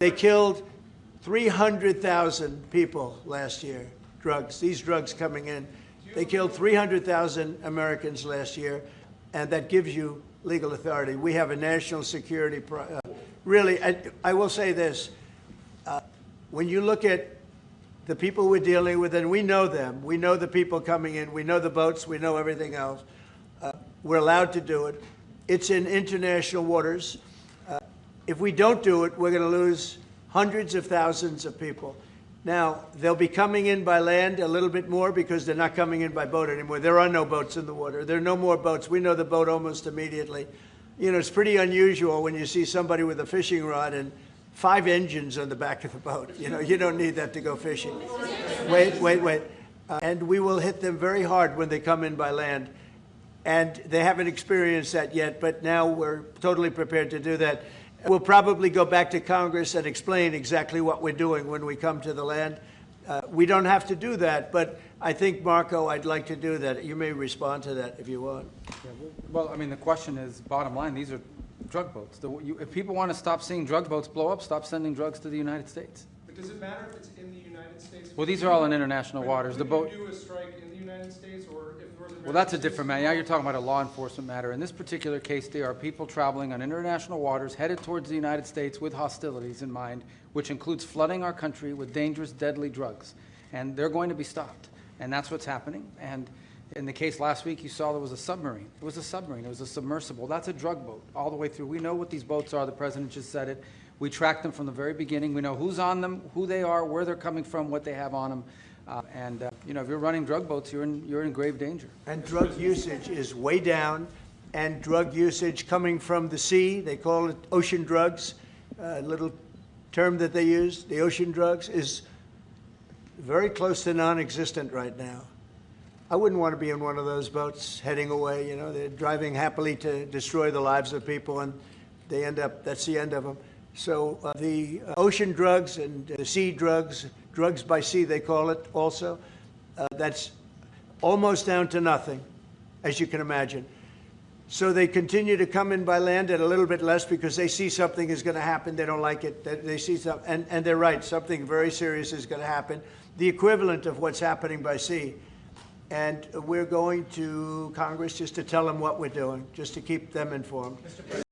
They killed 300,000 people last year, these drugs coming in. They killed 300,000 Americans last year, and that gives you legal authority. We have a national security, really, I will say this, when you look at the people we're dealing with, and we know them, we know the people coming in, we know the boats, we know everything else, we're allowed to do it. It's in international waters. If we don't do it, we're going to lose hundreds of thousands of people. Now, they'll be coming in by land a little bit more because they're not coming in by boat anymore. There are no boats in the water. There are no more boats. We know the boat almost immediately. You know, it's pretty unusual when you see somebody with a fishing rod and 5 engines on the back of the boat. You know, you don't need that to go fishing. Wait. And we will hit them very hard when they come in by land. And they haven't experienced that yet, but now we're totally prepared to do that. We'll probably go back to Congress and explain exactly what we're doing when we come to the land. We don't have to do that, but I think, Marco, I'd like to do that. You may respond to that if you want. Yeah, well, I mean, the question is, bottom line, these are drug boats. If people want to stop seeing drug boats blow up, stop sending drugs to the United States. But does it matter if it's in the United States? Well, these are all in international waters. The boat. Do a strike in the United States, or if well, that's a different matter. Now you're talking about a law enforcement matter. In this particular case, there are people traveling on international waters headed towards the United States with hostilities in mind, which includes flooding our country with dangerous, deadly drugs. And they're going to be stopped. And that's what's happening. And in the case last week, you saw there was a submarine. It was a submarine. It was a submersible. That's a drug boat all the way through. We know what these boats are. The president just said it. We track them from the very beginning. We know who's on them, who they are, where they're coming from, what they have on them. You know, if you're running drug boats, you're in grave danger. And drug usage is way down, and drug usage coming from the sea, they call it ocean drugs, a little term that they use, the ocean drugs, is very close to non-existent right now. I wouldn't want to be in one of those boats heading away. You know, they're driving happily to destroy the lives of people, and they end up, that's the end of them. So the ocean drugs and the sea drugs, drugs by sea they call it also, that's almost down to nothing, as you can imagine. So they continue to come in by land at a little bit less because they see something is going to happen. They don't like it. They see something, and they're right, something very serious is going to happen, the equivalent of what's happening by sea. And we're going to Congress just to tell them what we're doing, just to keep them informed.